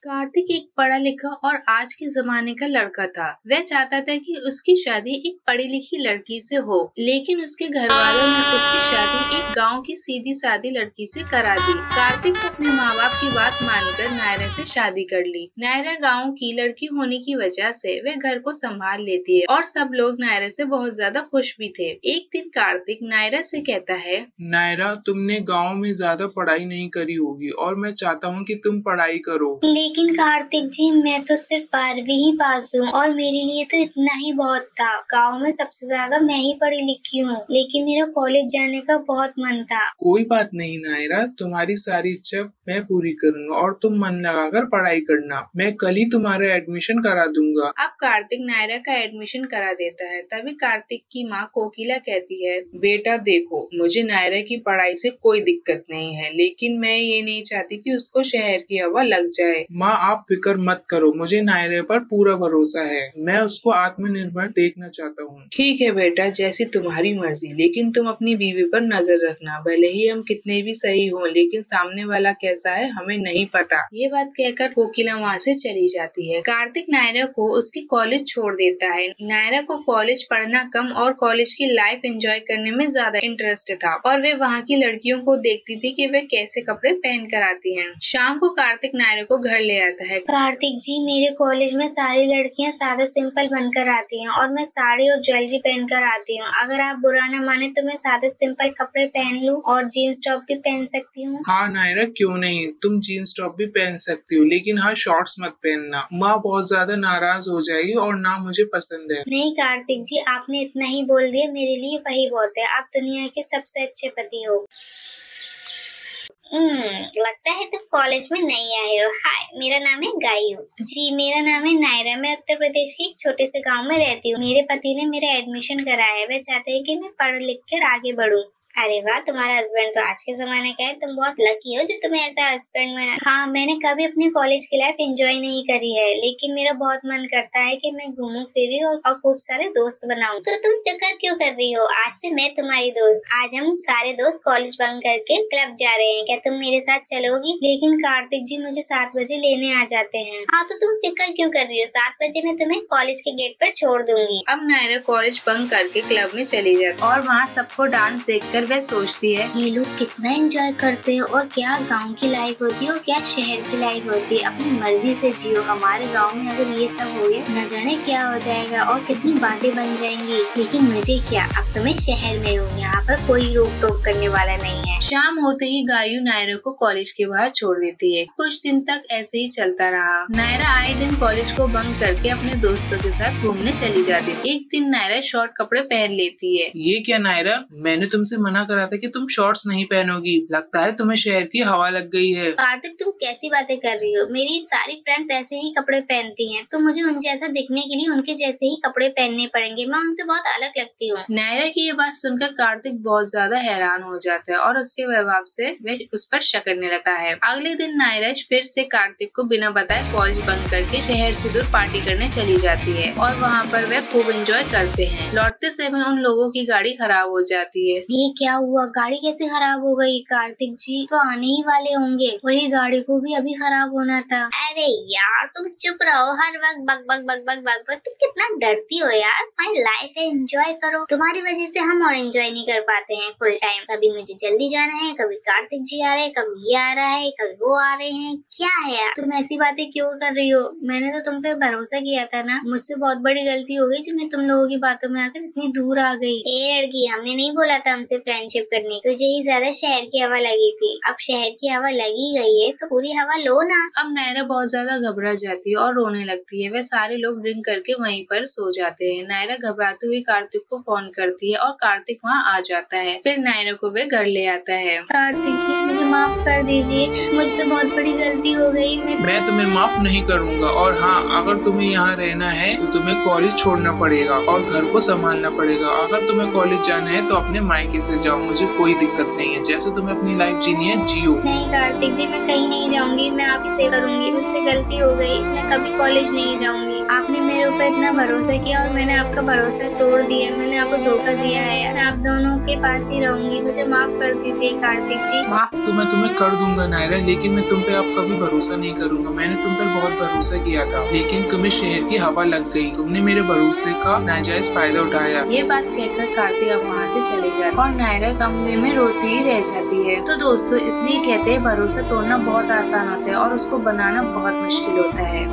कार्तिक एक पढ़ा लिखा और आज के जमाने का लड़का था। वह चाहता था कि उसकी शादी एक पढ़ी लिखी लड़की से हो, लेकिन उसके घर वालों ने उसकी शादी एक गांव की सीधी सादी लड़की से करा दी। कार्तिक ने अपने माँ बाप की बात मानकर नायरा से शादी कर ली। नायरा गाँव की लड़की होने की वजह से वह घर को संभाल लेती है और सब लोग नायरा से बहुत ज्यादा खुश भी थे। एक दिन कार्तिक नायरा से कहता है, नायरा, तुमने गांव में ज्यादा पढ़ाई नहीं करी होगी और मैं चाहता हूँ कि तुम पढ़ाई करो। लेकिन कार्तिक जी, मैं तो सिर्फ 12वीं ही पास हूँ और मेरे लिए तो इतना ही बहुत था। गांव में सबसे ज्यादा मैं ही पढ़ी लिखी हूँ, लेकिन मेरा कॉलेज जाने का बहुत मन था। कोई बात नहीं नायरा, तुम्हारी सारी इच्छा मैं पूरी करूँगा और तुम मन लगाकर पढ़ाई करना। मैं कल ही तुम्हारा एडमिशन करा दूंगा। अब कार्तिक नायरा का एडमिशन करा देता है। तभी कार्तिक की माँ कोकिला कहती है, बेटा देखो, मुझे नायरा की पढ़ाई से कोई दिक्कत नहीं है, लेकिन मैं ये नहीं चाहती कि उसको शहर की हवा लग जाए। माँ, आप फिक्र मत करो, मुझे नायरा पर पूरा भरोसा है। मैं उसको आत्मनिर्भर देखना चाहता हूँ। ठीक है बेटा, जैसी तुम्हारी मर्जी, लेकिन तुम अपनी बीवी पर नजर रखना। भले ही हम कितने भी सही हों, लेकिन सामने वाला कैसा है हमें नहीं पता। ये बात कहकर कोकिला वहाँ से चली जाती है। कार्तिक नायरा को उसकी कॉलेज छोड़ देता है। नायरा को कॉलेज पढ़ना कम और कॉलेज की लाइफ एंजॉय करने में ज्यादा इंटरेस्ट था और वे वहाँ की लड़कियों को देखती थी कि वे कैसे कपड़े पहन कर आती हैं। शाम को कार्तिक नायरा को घर ले आता है। कार्तिक जी, मेरे कॉलेज में सारी लड़कियां सादा सिंपल बनकर आती हैं और मैं साड़ी और ज्वेलरी पहनकर आती हूँ। अगर आप बुरा न माने तो मैं सादा सिंपल कपड़े पहन लूँ और जीन्स टॉप भी पहन सकती हूँ। हाँ नायरा, क्यों नहीं, तुम जीन्स टॉप भी पहन सकती हो, लेकिन हाँ शॉर्ट्स मत पहनना। माँ बहुत ज्यादा नाराज हो जाएगी और ना मुझे पसंद है। नहीं कार्तिक जी, आपने इतना ही बोल दिया, मेरे लिए वही बहुत है। आप दुनिया के सबसे अच्छे पति हो। लगता है तुम कॉलेज में नहीं आए हो। हाय, मेरा नाम है गायू। जी, मेरा नाम है नायरा। मैं उत्तर प्रदेश के एक छोटे से गांव में रहती हूँ। मेरे पति ने मेरा एडमिशन कराया है। वे चाहते हैं कि मैं पढ़ लिख कर आगे बढ़ूँ। अरे वाह, तुम्हारा हस्बैंड तो आज के जमाने का है। तुम बहुत लकी हो जो तुम्हें ऐसा हस्बैंड मिला। हाँ, मैंने कभी अपनी कॉलेज की लाइफ एंजॉय नहीं करी है, लेकिन मेरा बहुत मन करता है कि मैं घूमूं फिरूं और खूब सारे दोस्त बनाऊं। तो तुम फिक्र क्यों कर रही हो? आज से मैं तुम्हारी दोस्त। आज हम सारे दोस्त कॉलेज बंक करके क्लब जा रहे हैं। क्या तुम मेरे साथ चलोगी? लेकिन कार्तिक जी, मुझे 7 बजे लेने आ जाते हैं। हाँ, तो तुम फिक्र क्यों कर रही हो? 7 बजे मैं तुम्हें कॉलेज के गेट पर छोड़ दूंगी। अब नायरा कॉलेज बंक करके क्लब में चली जाती और वहाँ सबको डांस देखकर वह सोचती है, ये लोग कितना एंजॉय करते हैं और क्या गांव की लाइफ होती है और क्या शहर की लाइफ होती है। अपनी मर्जी से जियो। हमारे गांव में अगर ये सब हो गया, न जाने क्या हो जाएगा और कितनी बातें बन जाएंगी। लेकिन मुझे क्या, अब तो मैं शहर में हूँ, यहाँ पर कोई रोक टोक करने वाला नहीं है। शाम होते ही गायू नायरा को कॉलेज के बाहर छोड़ देती है। कुछ दिन तक ऐसे ही चलता रहा। नायरा आए दिन कॉलेज को बंक करके अपने दोस्तों के साथ घूमने चली जाती है। एक दिन नायरा शॉर्ट कपड़े पहन लेती है। ये क्या नायरा, मैंने तुमसे मना करा था कि तुम शॉर्ट्स नहीं पहनोगी। लगता है तुम्हें शहर की हवा लग गई है। कार्तिक, तुम कैसी बातें कर रही हो? मेरी सारी फ्रेंड्स ऐसे ही कपड़े पहनती हैं, तो मुझे उन जैसा दिखने के लिए उनके जैसे ही कपड़े पहनने पड़ेंगे। मैं उनसे बहुत अलग लगती हूँ। नायरा की ये बात सुनकर कार्तिक बहुत ज्यादा हैरान हो जाता है और उसके व्यवहार से वह उस पर शक करने लगता है। अगले दिन नायरा फिर से कार्तिक को बिना बताए कॉलेज बंक करके शहर से दूर पार्टी करने चली जाती है और वहाँ पर वह खूब एंजॉय करते हैं। लौटते समय उन लोगों की गाड़ी खराब हो जाती है। ये क्या हुआ? गाड़ी कैसे खराब हो गई? कार्तिक जी तो आने ही वाले होंगे और ये गाड़ी को भी अभी खराब होना था। अरे यार, तुम चुप रहो। हर वक्त बक बक बक बक बक बक। तुम कितना डरती हो यार। माय लाइफ है, एंजॉय करो। तुम्हारी वजह से हम और एंजॉय नहीं कर पाते हैं फुल टाइम। कभी मुझे जल्दी जाना है, कभी कार्तिक जी आ रहे हैं, कभी ये आ रहा है, कभी वो आ रहे हैं। क्या है यार, तुम ऐसी बातें क्यों कर रही हो? मैंने तो तुम पे भरोसा किया था ना। मुझसे बहुत बड़ी गलती हो गई जो मैं तुम लोगों की बातों में आकर इतनी दूर आ गई। ए लड़की, हमने नहीं बोला था हमसे फ्रेंडशिप करने। तुझे ही ज्यादा शहर की हवा लगी थी। अब शहर की हवा लगी गई है तो पूरी हवा लो ना। अब नायरा बहुत ज्यादा घबरा जाती है और रोने लगती है। वह सारे लोग ड्रिंक करके वहीं पर सो जाते हैं। नायरा घबराती हुई कार्तिक को फोन करती है और कार्तिक वहाँ आ जाता है। फिर नायरा को वह घर ले आता है। कार्तिक जी, मुझे माफ कर दीजिए, मुझसे बहुत बड़ी गलती हो गई। मैं तुम्हें माफ नहीं करूँगा और हाँ, अगर तुम्हें यहाँ रहना है तो तुम्हें कॉलेज छोड़ना पड़ेगा और घर को संभालना पड़ेगा। अगर तुम्हें कॉलेज जाना है तो अपने मायके से जाओ, मुझे कोई दिक्कत नहीं है। जैसे तुम्हें अपनी लाइफ जीनी है जियो। नहीं कार्तिक जी, मैं कहीं नहीं जाऊंगी। मैं आपकी सेवा करूंगी। मुझसे मुझसे गलती हो गई, मैं कभी कॉलेज नहीं जाऊंगी। आपने मेरे ऊपर इतना भरोसा किया और मैंने आपका भरोसा तोड़ दिया, मैंने आपको धोखा दिया है। मैं आप दोनों के पास ही रहूंगी, मुझे माफ कर दीजिए कार्तिक जी। माफ तो मैं तुम्हें कर दूंगा नायरा, लेकिन मैं तुम पे अब कभी भरोसा नहीं करूंगा। मैंने तुम पर बहुत भरोसा किया था, लेकिन तुम्हें शहर की हवा लग गई। तुमने मेरे भरोसे का नाजायज फायदा उठाया। ये बात कहकर कार्तिक अब वहाँ से चले जाते और नायरा कमरे में रोती ही रह जाती है। तो दोस्तों, इसलिए कहते हैं भरोसा तोड़ना बहुत आसान होता है और उसको बनाना बहुत मुश्किल होता है।